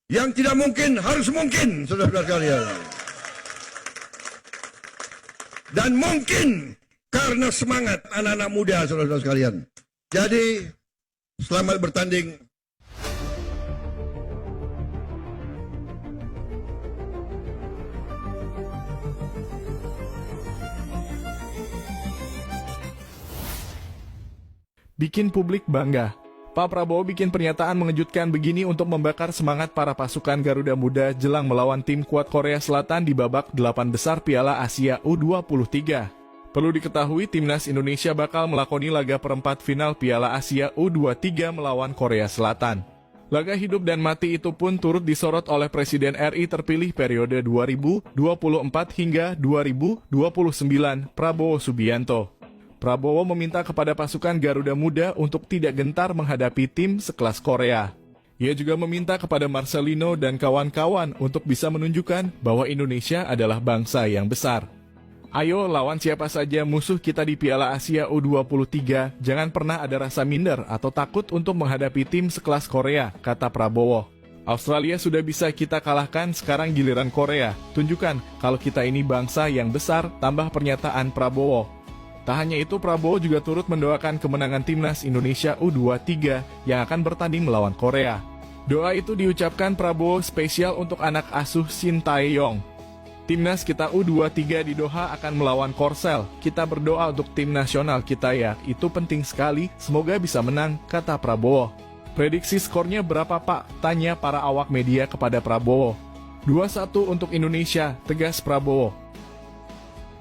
Yang tidak mungkin harus mungkin, saudara-saudara sekalian. Dan mungkin karena semangat anak-anak muda, saudara-saudara sekalian. Jadi, selamat bertanding. Bikin publik bangga. Pak Prabowo bikin pernyataan mengejutkan begini untuk membakar semangat para pasukan Garuda Muda jelang melawan tim kuat Korea Selatan di babak 8 besar Piala Asia U23. Perlu diketahui, timnas Indonesia bakal melakoni laga perempat final Piala Asia U23 melawan Korea Selatan. Laga hidup dan mati itu pun turut disorot oleh Presiden RI terpilih periode 2024 hingga 2029, Prabowo Subianto. Prabowo meminta kepada pasukan Garuda Muda untuk tidak gentar menghadapi tim sekelas Korea. Ia juga meminta kepada Marcelino dan kawan-kawan untuk bisa menunjukkan bahwa Indonesia adalah bangsa yang besar. Ayo lawan siapa saja musuh kita di Piala Asia U23, jangan pernah ada rasa minder atau takut untuk menghadapi tim sekelas Korea, kata Prabowo. Australia sudah bisa kita kalahkan, sekarang giliran Korea. Tunjukkan kalau kita ini bangsa yang besar, tambah pernyataan Prabowo. Tak hanya itu, Prabowo juga turut mendoakan kemenangan timnas Indonesia U23 yang akan bertanding melawan Korea. Doa itu diucapkan Prabowo spesial untuk anak asuh Shin Tae-yong. Timnas kita U23 di Doha akan melawan Korsel. Kita berdoa untuk tim nasional kita ya, itu penting sekali, semoga bisa menang, kata Prabowo. Prediksi skornya berapa Pak? Tanya para awak media kepada Prabowo. 2-1 untuk Indonesia, tegas Prabowo.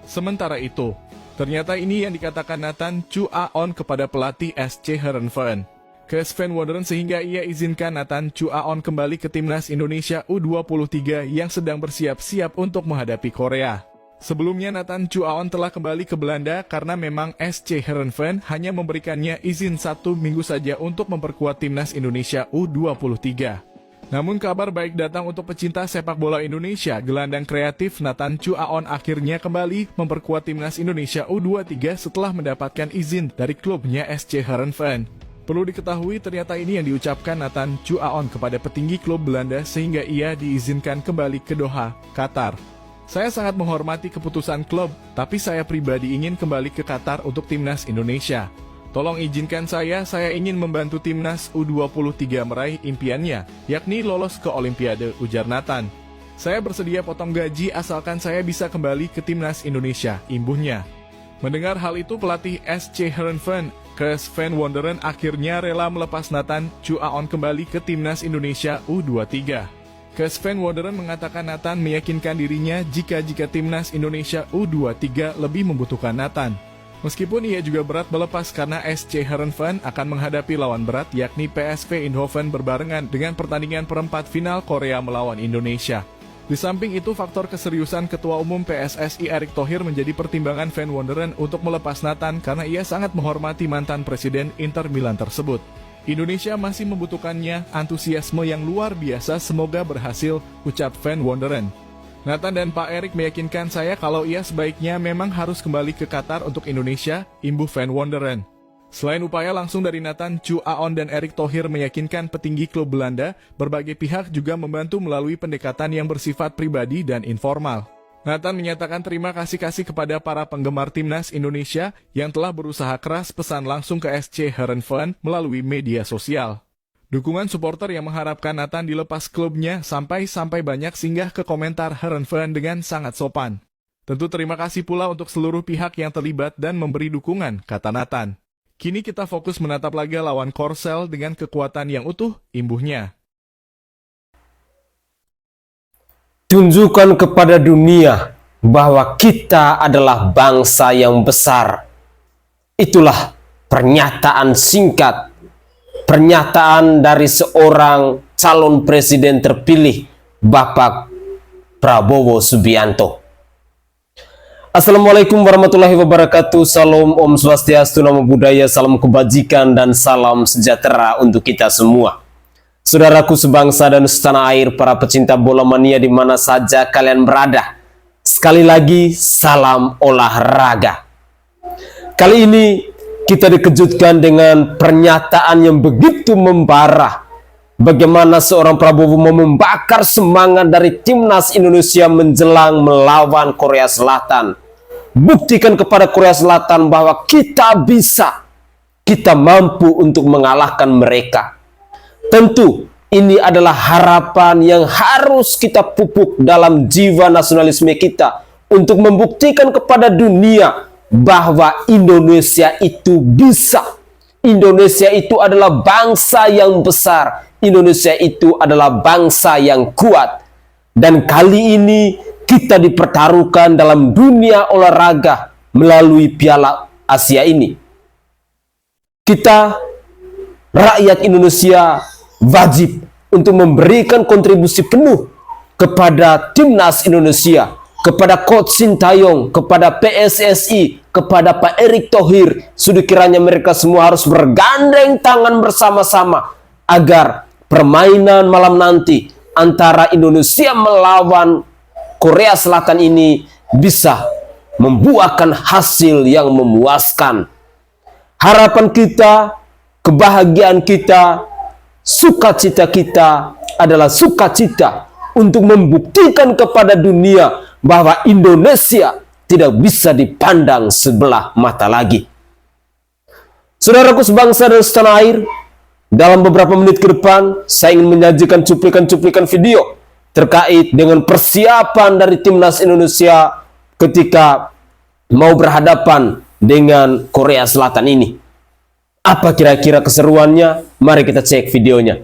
Sementara itu, ternyata ini yang dikatakan Nathan Chu Aon kepada pelatih SC Heerenveen. Ke Sven Wonderen sehingga ia izinkan Nathan Chu Aon kembali ke timnas Indonesia U23 yang sedang bersiap-siap untuk menghadapi Korea. Sebelumnya Nathan Chu Aon telah kembali ke Belanda karena memang SC Heerenveen hanya memberikannya izin 1 minggu saja untuk memperkuat timnas Indonesia U23. Namun kabar baik datang untuk pecinta sepak bola Indonesia. Gelandang kreatif Nathan Chu Aon akhirnya kembali memperkuat timnas Indonesia U23 setelah mendapatkan izin dari klubnya SC Heerenveen. Perlu diketahui, ternyata ini yang diucapkan Nathan Chu Aon kepada petinggi klub Belanda sehingga ia diizinkan kembali ke Doha, Qatar. Saya sangat menghormati keputusan klub, tapi saya pribadi ingin kembali ke Qatar untuk timnas Indonesia. Tolong izinkan saya ingin membantu timnas U23 meraih impiannya, yakni lolos ke Olimpiade, ujar Nathan. Saya bersedia potong gaji asalkan saya bisa kembali ke timnas Indonesia, imbuhnya. Mendengar hal itu, pelatih SC Heerenveen, Sven Wonderen akhirnya rela melepas Nathan Chu Aon kembali ke timnas Indonesia U23. Sven Wonderen mengatakan Nathan meyakinkan dirinya jika timnas Indonesia U23 lebih membutuhkan Nathan. Meskipun ia juga berat melepas karena SC Heerenveen akan menghadapi lawan berat yakni PSV Eindhoven berbarengan dengan pertandingan perempat final Korea melawan Indonesia. Di samping itu, faktor keseriusan Ketua Umum PSSI Erick Thohir menjadi pertimbangan Sven Wonderen untuk melepas Nathan karena ia sangat menghormati mantan Presiden Inter Milan tersebut. Indonesia masih membutuhkannya, antusiasme yang luar biasa, semoga berhasil, ucap Sven Wonderen. Nathan dan Pak Erick meyakinkan saya kalau ia sebaiknya memang harus kembali ke Qatar untuk Indonesia, imbuh Sven Wonderen. Selain upaya langsung dari Nathan Chu Aon dan Erick Thohir meyakinkan petinggi klub Belanda, berbagai pihak juga membantu melalui pendekatan yang bersifat pribadi dan informal. Nathan menyatakan terima kasih kepada para penggemar timnas Indonesia yang telah berusaha keras, pesan langsung ke SC Heerenveen melalui media sosial. Dukungan supporter yang mengharapkan Nathan dilepas klubnya sampai banyak singgah ke komentar Heerenveen dengan sangat sopan. Tentu terima kasih pula untuk seluruh pihak yang terlibat dan memberi dukungan, kata Nathan. Kini kita fokus menatap laga lawan Korsel dengan kekuatan yang utuh, imbuhnya. Tunjukkan kepada dunia bahwa kita adalah bangsa yang besar. Itulah pernyataan singkat, pernyataan dari seorang calon presiden terpilih, Bapak Prabowo Subianto. Assalamualaikum warahmatullahi wabarakatuh. Salam Om Swastiastu, Namo Buddhaya, salam kebajikan dan salam sejahtera untuk kita semua. Saudaraku sebangsa dan setanah air, para pecinta bola mania di mana saja kalian berada. Sekali lagi, salam olahraga. Kali ini kita dikejutkan dengan pernyataan yang begitu membara bagaimana seorang Prabowo mau membakar semangat dari timnas Indonesia menjelang melawan Korea Selatan. Buktikan kepada Korea Selatan bahwa kita bisa, kita mampu untuk mengalahkan mereka. Tentu ini adalah harapan yang harus kita pupuk dalam jiwa nasionalisme kita untuk membuktikan kepada dunia bahwa Indonesia itu bisa. Indonesia itu adalah bangsa yang besar. Indonesia itu adalah bangsa yang kuat. Dan kali ini kita dipertaruhkan dalam dunia olahraga melalui Piala Asia ini. Kita, rakyat Indonesia, wajib untuk memberikan kontribusi penuh kepada timnas Indonesia, kepada Coach Sintayong, kepada PSSI, kepada Pak Erick Thohir. Sudah kiranya mereka semua harus bergandeng tangan bersama-sama agar permainan malam nanti antara Indonesia melawan Korea Selatan ini bisa membuahkan hasil yang memuaskan. Harapan kita, kebahagiaan kita, sukacita kita adalah sukacita untuk membuktikan kepada dunia bahwa Indonesia tidak bisa dipandang sebelah mata lagi. Saudaraku sebangsa dan setanah air, dalam beberapa menit ke depan saya ingin menyajikan cuplikan-cuplikan video terkait dengan persiapan dari timnas Indonesia ketika mau berhadapan dengan Korea Selatan ini. Apa kira-kira keseruannya? Mari kita cek videonya.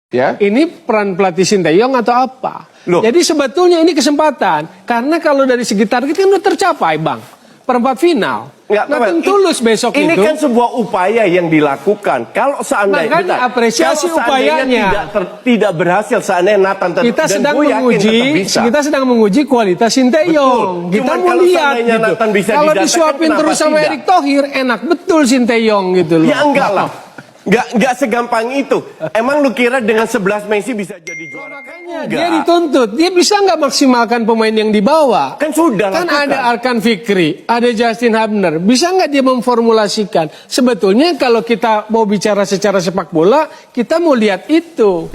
Ya. Ini peran pelatih Sintayong atau apa? Loh. Jadi sebetulnya ini kesempatan. Karena kalau dari segi target kan udah tercapai, Bang. Perempat final. Nothing tulus besok ini itu. kan sebuah upaya yang dilakukan. Kalau seandainya Makanya apresiasi kalau seandainya upayanya. tidak berhasil, seandainya Nathan Kita dan sedang gue yakin menguji, tetap bisa. kita sedang menguji kualitas Sinteyong. Betul. Kita Cuman mau kalau lihat seandainya gitu. Nathan bisa Kalau didatangkan, disuapin kenapa terus sama tidak? Erick Thohir, enak betul Sinteyong gitu loh. Ya enggak lah. Enggak segampang itu. Emang lu kira dengan 11 Messi bisa jadi juara? Makanya dia dituntut. Dia bisa nggak maksimalkan pemain yang dibawa? Kan sudah Kan lakukan. ada Arkan Fikri, ada Justin Hubner. Bisa nggak dia memformulasikan? Sebetulnya kalau kita mau bicara secara sepak bola, kita mau lihat itu.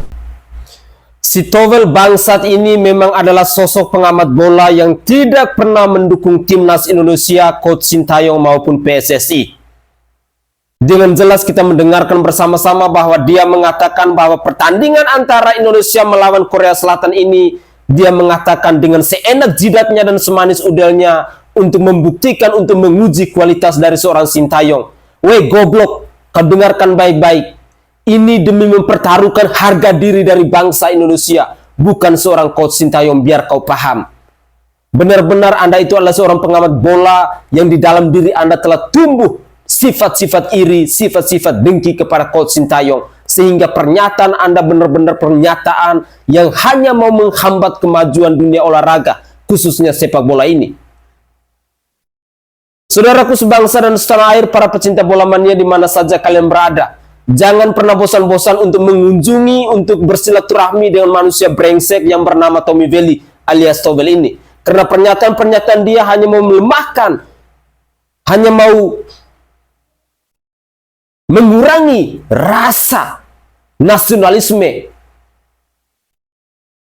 Si Towel Bangsat ini memang adalah sosok pengamat bola yang tidak pernah mendukung timnas Indonesia, Coach Sintayong maupun PSSI. Dengan jelas kita mendengarkan bersama-sama bahwa dia mengatakan bahwa pertandingan antara Indonesia melawan Korea Selatan ini, dia mengatakan dengan seenak jidatnya dan semanis udelnya untuk membuktikan, untuk menguji kualitas dari seorang Sintayong. Weh goblok, kau dengarkan baik-baik. Ini demi mempertaruhkan harga diri dari bangsa Indonesia, bukan seorang Coach Sintayong, biar kau paham. Benar-benar Anda itu adalah seorang pengamat bola yang di dalam diri Anda telah tumbuh sifat-sifat iri, sifat-sifat dengki kepada Coach Sintayong, sehingga pernyataan Anda benar-benar pernyataan yang hanya mau menghambat kemajuan dunia olahraga, khususnya sepak bola ini. Saudaraku sebangsa dan setanah air, para pecinta bola mania di mana saja kalian berada, jangan pernah bosan-bosan untuk mengunjungi, untuk bersilaturahmi dengan manusia brengsek yang bernama Tommy Veli alias Towel ini. Karena pernyataan-pernyataan dia hanya mau melemahkan, hanya mau mengurangi rasa nasionalisme.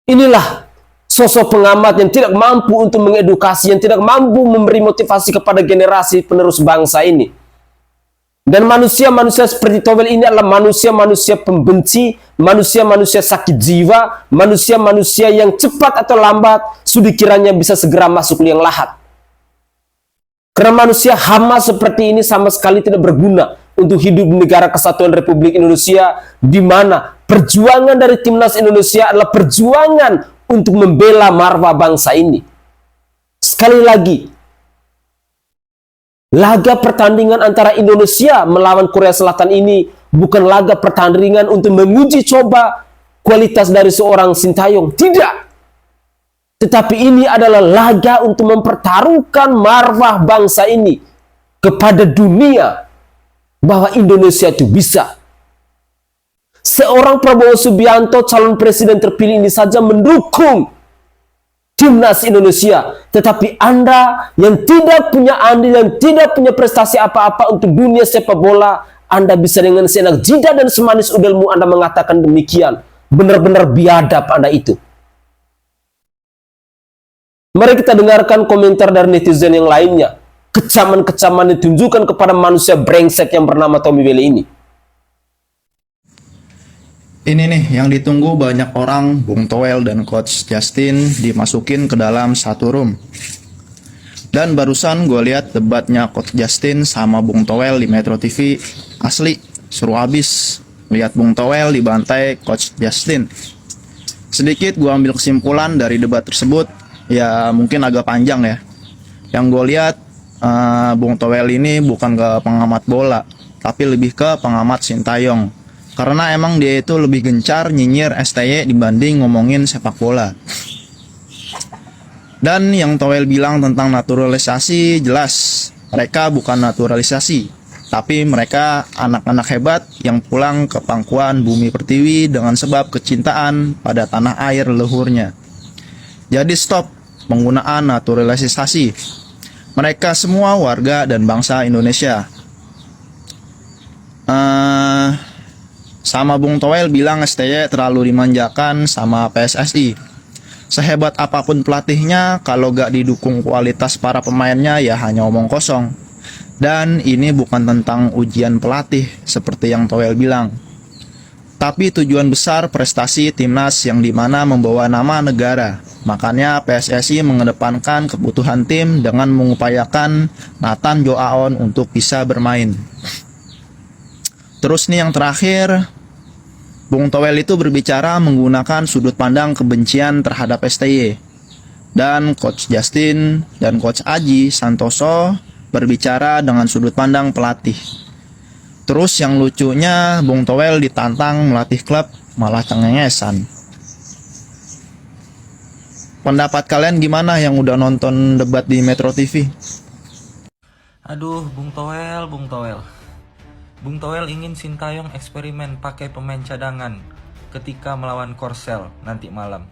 Inilah sosok pengamat yang tidak mampu untuk mengedukasi, yang tidak mampu memberi motivasi kepada generasi penerus bangsa ini. Dan manusia-manusia seperti Towel ini adalah manusia-manusia pembenci, manusia-manusia sakit jiwa, manusia-manusia yang cepat atau lambat sudah kiranya bisa segera masuk liang lahat. Karena manusia hama seperti ini sama sekali tidak berguna untuk hidup di negara kesatuan Republik Indonesia, di mana perjuangan dari timnas Indonesia adalah perjuangan untuk membela marwah bangsa ini. Sekali lagi, laga pertandingan antara Indonesia melawan Korea Selatan ini bukan laga pertandingan untuk menguji coba kualitas dari seorang Sintayong. Tidak. Tetapi ini adalah laga untuk mempertaruhkan marwah bangsa ini kepada dunia bahwa Indonesia itu bisa. Seorang Prabowo Subianto, calon presiden terpilih ini saja mendukung timnas Indonesia. Tetapi Anda yang tidak punya andil, yang tidak punya prestasi apa-apa untuk dunia sepak bola, Anda bisa dengan seenak jidat dan semanis udelmu Anda mengatakan demikian. Benar-benar biadab Anda itu. Mari kita dengarkan komentar dari netizen yang lainnya. Kecaman-kecaman ditunjukkan kepada manusia brengsek yang bernama Tommy Welly ini. Ini nih yang ditunggu banyak orang, Bung Toel dan Coach Justin dimasukin ke dalam satu room. Dan barusan gue lihat debatnya Coach Justin sama Bung Toel di Metro TV. Asli, seru abis. Lihat Bung Toel dibantai Coach Justin. Sedikit gue ambil kesimpulan dari debat tersebut. Ya mungkin agak panjang ya. Yang gue lihat Bung Toel ini bukan ke pengamat bola, tapi lebih ke pengamat Sintayong. Karena emang dia itu lebih gencar nyinyir STY dibanding ngomongin sepak bola. Dan yang Toel bilang tentang naturalisasi, jelas mereka bukan naturalisasi, tapi mereka anak-anak hebat yang pulang ke pangkuan bumi pertiwi dengan sebab kecintaan pada tanah air leluhurnya. Jadi stop penggunaan naturalisasi. Mereka semua warga dan bangsa Indonesia. Sama Bung Toel bilang STY terlalu dimanjakan sama PSSI. Sehebat apapun pelatihnya, kalau gak didukung kualitas para pemainnya ya hanya omong kosong. Dan ini bukan tentang ujian pelatih seperti yang Toel bilang, tapi tujuan besar prestasi timnas yang dimana membawa nama negara. Makanya PSSI mengedepankan kebutuhan tim dengan mengupayakan Nathan Joaon untuk bisa bermain. Terus nih yang terakhir, Bung Toel itu berbicara menggunakan sudut pandang kebencian terhadap STY. Dan Coach Justin dan Coach Aji Santoso berbicara dengan sudut pandang pelatih. Terus yang lucunya Bung Toel ditantang melatih klub malah cengengesan. Pendapat kalian gimana yang udah nonton debat di Metro TV? Aduh, Bung Toel. Bung Toel ingin Sintayong eksperimen pakai pemain cadangan ketika melawan Korsel nanti malam.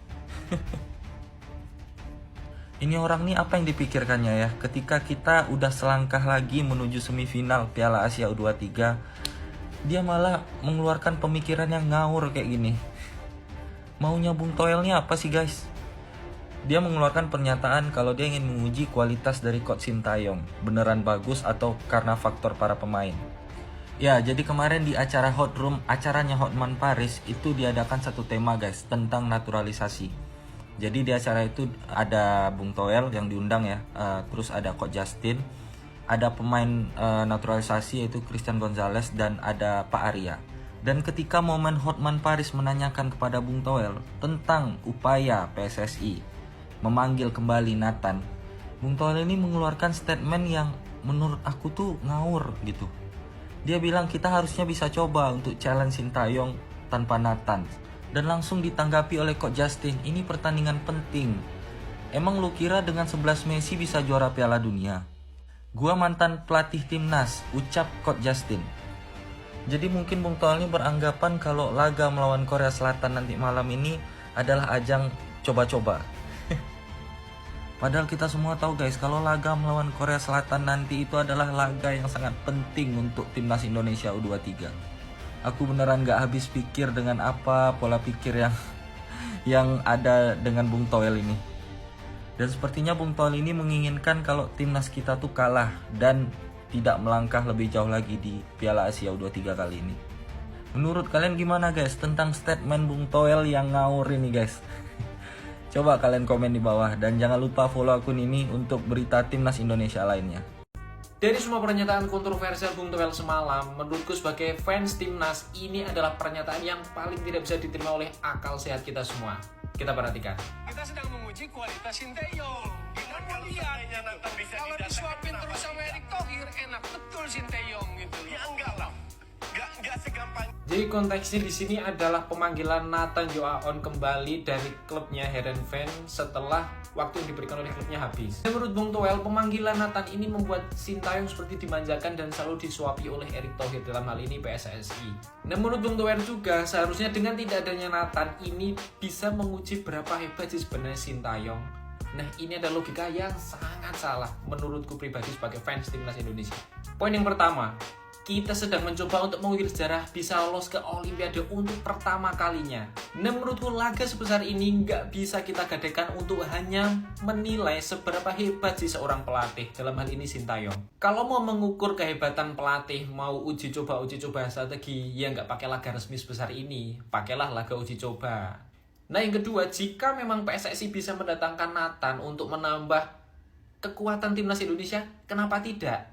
Ini orang nih apa yang dipikirkannya ya? Ketika kita udah selangkah lagi menuju semifinal Piala Asia U23, dia malah mengeluarkan pemikiran yang ngawur kayak gini. Maunya Bung Toel nih apa sih guys? Dia mengeluarkan pernyataan kalau dia ingin menguji kualitas dari Coach Sintayong. Beneran bagus atau karena faktor para pemain? Ya, jadi kemarin di acara Hot Room, acaranya Hotman Paris, itu diadakan satu tema guys, tentang naturalisasi. Jadi di acara itu ada Bung Toel yang diundang ya, terus ada Coach Justin, ada pemain naturalisasi yaitu Christian Gonzalez, dan ada Pak Arya. Dan ketika momen Hotman Paris menanyakan kepada Bung Toel tentang upaya PSSI memanggil kembali Nathan, Bung Toel ini mengeluarkan statement yang menurut aku tuh ngawur gitu. Dia bilang kita harusnya bisa coba untuk challenge Sintayong tanpa Nathan. Dan langsung ditanggapi oleh Coach Justin, ini pertandingan penting. Emang lu kira dengan 11 Messi bisa juara Piala Dunia? Gua mantan pelatih timnas, ucap Coach Justin. Jadi mungkin Bung Toel ini beranggapan kalau laga melawan Korea Selatan nanti malam ini adalah ajang coba-coba. Padahal kita semua tahu guys, kalau laga melawan Korea Selatan nanti itu adalah laga yang sangat penting untuk timnas Indonesia U23. Aku beneran gak habis pikir dengan apa pola pikir yang ada dengan Bung Toel ini. Dan sepertinya Bung Toel ini menginginkan kalau timnas kita tuh kalah dan tidak melangkah lebih jauh lagi di Piala Asia U23 kali ini. Menurut kalian gimana guys tentang statement Bung Toel yang ngawur ini guys? Coba kalian komen di bawah dan jangan lupa follow akun ini untuk berita timnas Indonesia lainnya. Dari semua pernyataan kontroversial Bung Toel semalam, menurutku sebagai fans timnas ini adalah pernyataan yang paling tidak bisa diterima oleh akal sehat kita semua. Kita perhatikan. Kita sedang menguji kualitas Sintayong. Kalau disuapin terus sama Erick Thohir, enak betul Sintayong gitu. Ya enggak lah. Enggak segampang. Jadi konteksnya di sini adalah pemanggilan Nathan Joaon kembali dari klubnya Heerenveen setelah waktu yang diberikan oleh klubnya habis. Menurut Bung Toel, pemanggilan Nathan ini membuat Sintayong seperti dimanjakan dan selalu disuapi oleh Erick Thohir, dalam hal ini PSSI. Nah, menurut Bung Toel juga seharusnya dengan tidak adanya Nathan ini bisa menguji berapa hebat sih sebenarnya Sintayong. Nah, ini ada logika yang sangat salah menurutku pribadi sebagai fans timnas Indonesia. Poin yang pertama, kita sedang mencoba untuk mengukir sejarah bisa lolos ke Olimpiade untuk pertama kalinya. Nah, menurutku laga sebesar ini nggak bisa kita gadaikan untuk hanya menilai seberapa hebat sih seorang pelatih, dalam hal ini Sintayong. Kalau mau mengukur kehebatan pelatih, mau uji coba strategi, ya nggak pakai laga resmi sebesar ini, pakailah laga uji coba. Nah, yang kedua, jika memang PSSI bisa mendatangkan Nathan untuk menambah kekuatan timnas Indonesia, kenapa tidak?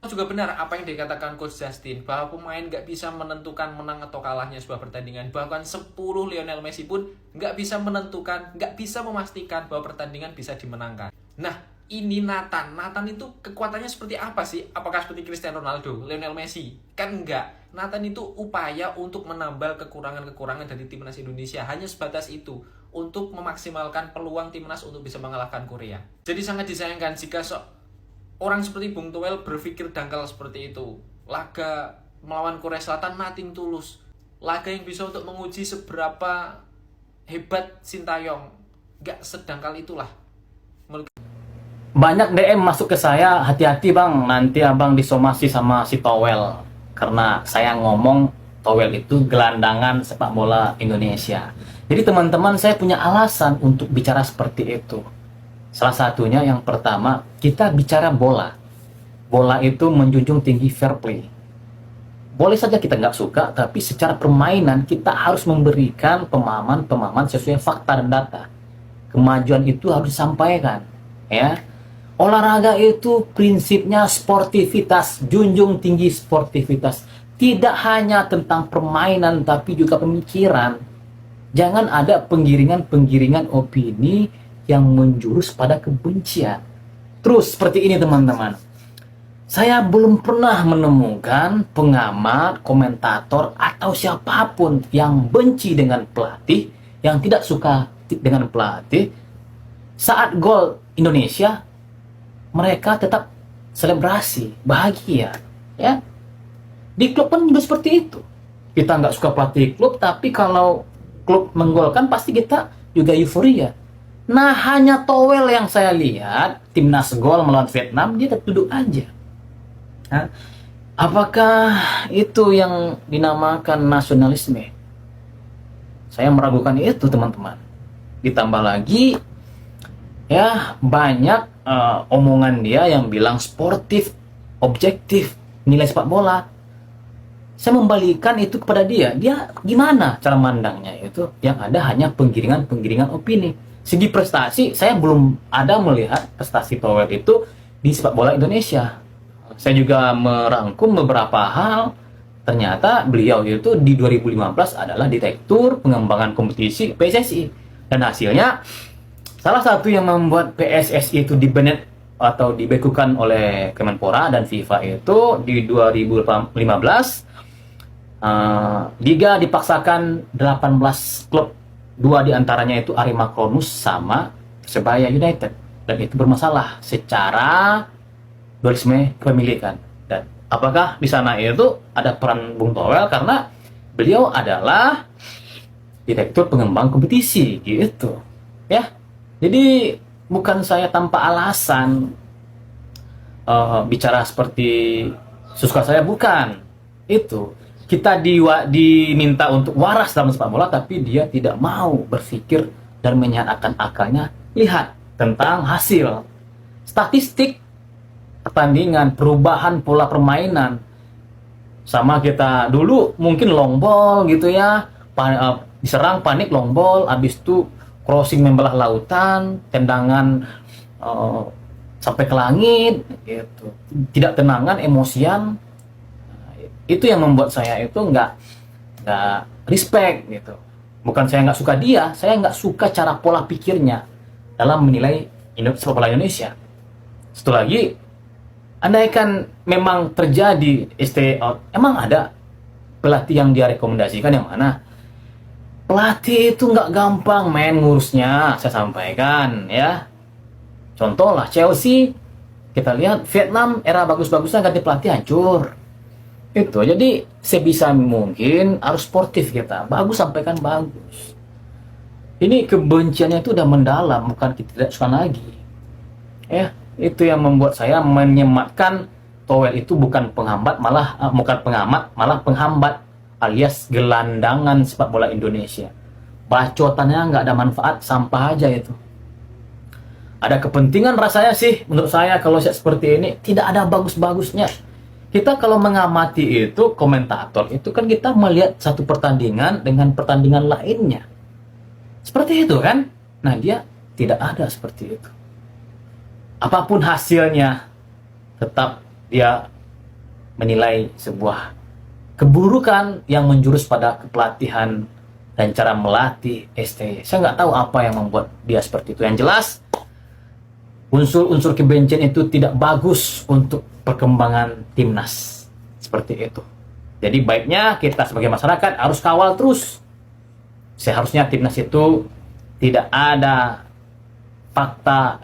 Juga benar apa yang dikatakan Coach Justin, bahwa pemain nggak bisa menentukan menang atau kalahnya sebuah pertandingan. Bahkan 10 Lionel Messi pun nggak bisa menentukan, nggak bisa memastikan bahwa pertandingan bisa dimenangkan. Nah, ini Nathan itu kekuatannya seperti apa sih? Apakah seperti Cristiano Ronaldo, Lionel Messi? Kan enggak. Nathan itu upaya untuk menambal kekurangan-kekurangan dari timnas Indonesia. Hanya sebatas itu, untuk memaksimalkan peluang timnas untuk bisa mengalahkan Korea. Jadi sangat disayangkan jika orang seperti Bung Toel berpikir dangkal seperti itu. Laga melawan Korea Selatan nothing tulus. Laga yang bisa untuk menguji seberapa hebat Sintayong. Gak sedangkal itulah. Banyak DM masuk ke saya, hati-hati bang, nanti abang disomasi sama si Toel. Karena saya ngomong Toel itu gelandangan sepak bola Indonesia. Jadi teman-teman, saya punya alasan untuk bicara seperti itu. Salah satunya yang pertama, kita bicara bola. Bola itu menjunjung tinggi fair play. Boleh saja kita nggak suka, tapi secara permainan kita harus memberikan pemahaman sesuai fakta dan data. Kemajuan itu harus disampaikan. Ya, olahraga itu prinsipnya sportivitas, junjung tinggi sportivitas. Tidak hanya tentang permainan, tapi juga pemikiran. Jangan ada penggiringan opini yang menjurus pada kebencian. Terus seperti ini teman-teman, saya belum pernah menemukan pengamat, komentator, atau siapapun yang benci dengan pelatih, yang tidak suka dengan pelatih. Saat gol Indonesia, mereka tetap selebrasi, bahagia. Ya, di klub pun juga seperti itu. Kita nggak suka pelatih klub, tapi kalau klub menggolkan pasti kita juga euforia. Nah, hanya Toel yang saya lihat timnas gol melawan Vietnam, dia tetap duduk aja. Hah? Apakah itu yang dinamakan nasionalisme? Saya meragukan itu teman-teman. Ditambah lagi ya banyak omongan dia yang bilang sportif, objektif, nilai sepak bola. Saya membalikan itu kepada dia. Dia gimana cara mandangnya itu? Yang ada hanya penggiringan opini. Segi prestasi, saya belum ada melihat prestasi Toel itu di sepak bola Indonesia. Saya juga merangkum beberapa hal. Ternyata beliau itu di 2015 adalah direktur pengembangan kompetisi PSSI. Dan hasilnya, salah satu yang membuat PSSI itu dibanet atau dibekukan oleh Kemenpora dan FIFA itu di 2015, Liga dipaksakan 18 klub. 2 diantaranya itu Arema Kronus sama Persebaya United, dan itu bermasalah secara dualisme kepemilikan. Dan apakah di sana itu ada peran Bung Toel karena beliau adalah direktur pengembang kompetisi gitu ya. Jadi bukan saya tanpa alasan bicara seperti sesuka saya, bukan itu. Kita diminta untuk waras dalam sepak bola, tapi dia tidak mau berpikir dan menyatakan akalnya. Lihat tentang hasil statistik pertandingan, perubahan pola permainan. Sama kita dulu mungkin long ball gitu ya, diserang panik long ball, habis itu crossing membelah lautan, tendangan sampai ke langit gitu. Tidak tenangan, emosian. Itu yang membuat saya itu nggak respect gitu. Bukan saya nggak suka dia, saya nggak suka cara pola pikirnya dalam menilai sepak bola Indonesia. Satu lagi, andaikan memang terjadi stay out, emang ada pelatih yang dia rekomendasikan yang mana? Pelatih itu nggak gampang main ngurusnya, saya sampaikan ya. Contoh lah Chelsea, kita lihat Vietnam era bagus-bagusnya ganti pelatih hancur. Itu jadi sebisa mungkin harus sportif kita, bagus sampaikan bagus. Ini kebenciannya itu udah mendalam, bukan kita tidak suka lagi. Ya, itu yang membuat saya menyematkan Towel itu bukan penghambat, malah penghambat alias gelandangan sepak bola Indonesia. Bacotannya nggak ada manfaat, sampah aja itu. Ada kepentingan rasanya sih, menurut saya kalau seperti ini tidak ada bagus-bagusnya. Kita kalau mengamati itu, komentator itu kan kita melihat satu pertandingan dengan pertandingan lainnya. Seperti itu kan? Nah, dia tidak ada seperti itu. Apapun hasilnya, tetap dia menilai sebuah keburukan yang menjurus pada kepelatihan dan cara melatih STY. Saya nggak tahu apa yang membuat dia seperti itu. Yang jelas, unsur-unsur kebencian itu tidak bagus untuk perkembangan timnas. Seperti itu. Jadi baiknya kita sebagai masyarakat harus kawal terus. Seharusnya timnas itu tidak ada fakta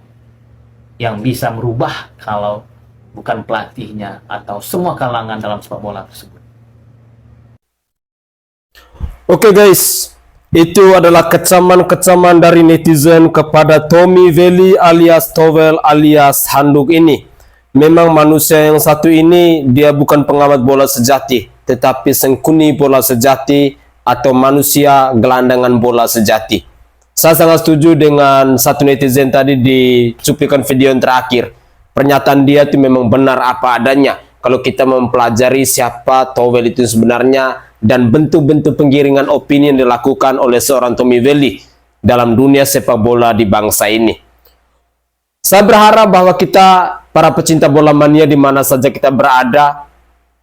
yang bisa merubah kalau bukan pelatihnya atau semua kalangan dalam sepak bola tersebut. Oke guys, itu adalah kecaman-kecaman dari netizen kepada Tommy Veli alias Towel alias Handuk ini. Memang manusia yang satu ini dia bukan pengamat bola sejati, tetapi sengkuni bola sejati atau manusia gelandangan bola sejati. Saya sangat setuju dengan satu netizen tadi di cuplikan video yang terakhir. Pernyataan dia itu memang benar apa adanya. Kalau kita mempelajari siapa Towel itu sebenarnya dan bentuk-bentuk penggiringan opini yang dilakukan oleh seorang Tommy Veli dalam dunia sepak bola di bangsa ini. Saya berharap bahwa kita, para pecinta bola mania di mana saja kita berada,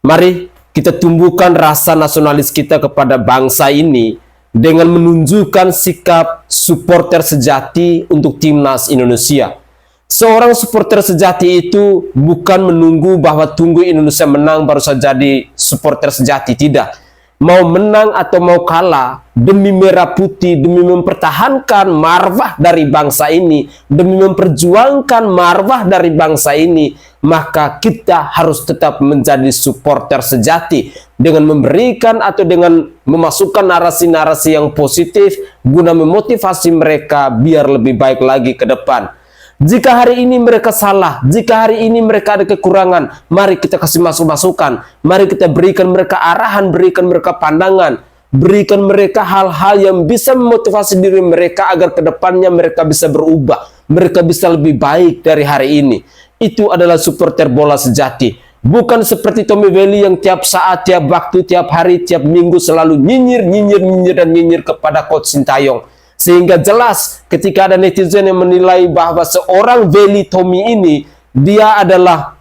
mari kita tumbuhkan rasa nasionalis kita kepada bangsa ini dengan menunjukkan sikap supporter sejati untuk timnas Indonesia. Seorang supporter sejati itu bukan menunggu bahwa tunggu Indonesia menang baru saja jadi supporter sejati, tidak. Mau menang atau mau kalah, demi merah putih, demi mempertahankan marwah dari bangsa ini, demi memperjuangkan marwah dari bangsa ini, maka kita harus tetap menjadi supporter sejati dengan memberikan atau dengan memasukkan narasi-narasi yang positif guna memotivasi mereka biar lebih baik lagi ke depan. Jika hari ini mereka salah, jika hari ini mereka ada kekurangan, mari kita kasih masukan, mari kita berikan mereka arahan, berikan mereka pandangan, berikan mereka hal-hal yang bisa memotivasi diri mereka agar kedepannya mereka bisa berubah, mereka bisa lebih baik dari hari ini. Itu adalah supporter bola sejati. Bukan seperti Tommy Veli yang tiap saat, tiap waktu, tiap hari, tiap minggu selalu nyinyir kepada Coach Sintayong. Sehingga jelas ketika ada netizen yang menilai bahwa seorang Veli Tommy ini dia adalah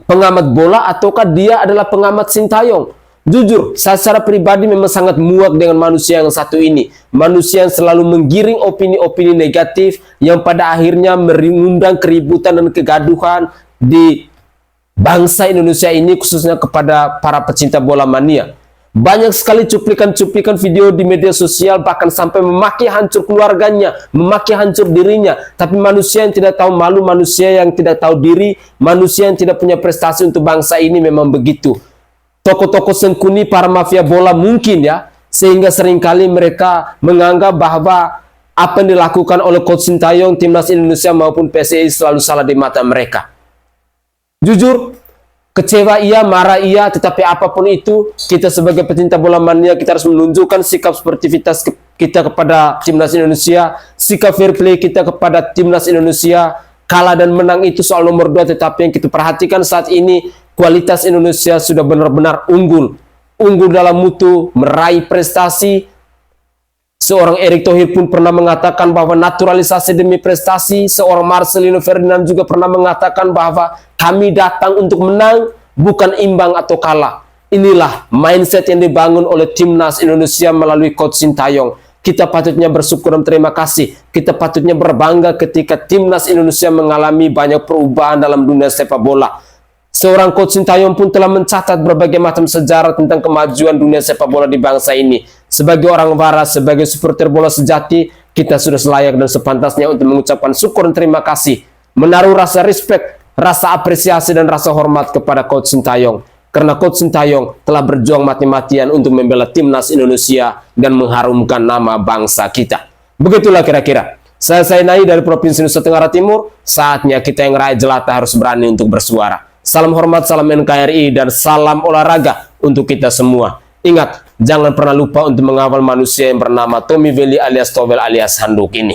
pengamat bola ataukah dia adalah pengamat Sintayong. Jujur, saya secara pribadi memang sangat muak dengan manusia yang satu ini. Manusia yang selalu menggiring opini-opini negatif yang pada akhirnya mengundang keributan dan kegaduhan di bangsa Indonesia ini, khususnya kepada para pecinta bola mania. Banyak sekali cuplikan-cuplikan video di media sosial, bahkan sampai memaki hancur keluarganya, memaki hancur dirinya. Tapi manusia yang tidak tahu malu, manusia yang tidak tahu diri, manusia yang tidak punya prestasi untuk bangsa ini memang begitu. Tokoh-tokoh sengkuni para mafia bola mungkin ya, sehingga seringkali mereka menganggap bahwa apa yang dilakukan oleh Coach Sintayong, Timnas Indonesia maupun PSSI selalu salah di mata mereka. Jujur, kecewa iya, marah iya, tetapi apapun itu, kita sebagai pecinta bola mania, kita harus menunjukkan sikap sportivitas kita kepada Timnas Indonesia, sikap fair play kita kepada Timnas Indonesia. Kalah dan menang itu soal nomor 2, tetapi yang kita perhatikan saat ini, kualitas Indonesia sudah benar-benar unggul. Unggul dalam mutu, meraih prestasi. Seorang Erick Thohir pun pernah mengatakan bahwa naturalisasi demi prestasi. Seorang Marcelino Ferdinand juga pernah mengatakan bahwa kami datang untuk menang, bukan imbang atau kalah. Inilah mindset yang dibangun oleh Timnas Indonesia melalui Coach Sintayong. Kita patutnya bersyukur dan terima kasih. Kita patutnya berbangga ketika Timnas Indonesia mengalami banyak perubahan dalam dunia sepak bola. Seorang Coach Sintayong pun telah mencatat berbagai macam sejarah tentang kemajuan dunia sepak bola di bangsa ini. Sebagai orang waras, sebagai supporter bola sejati, kita sudah selayak dan sepantasnya untuk mengucapkan syukur dan terima kasih. Menaruh rasa respect, rasa apresiasi dan rasa hormat kepada Coach Sintayong. Karena Coach Sintayong telah berjuang mati-matian untuk membela Timnas Indonesia dan mengharumkan nama bangsa kita. Begitulah kira-kira. Saya Nai dari Provinsi Nusa Tenggara Timur. Saatnya kita yang rakyat jelata harus berani untuk bersuara. Salam hormat, salam NKRI, dan salam olahraga untuk kita semua. Ingat, jangan pernah lupa untuk mengawal manusia yang bernama Tommy Veli alias Towel alias Handuk ini.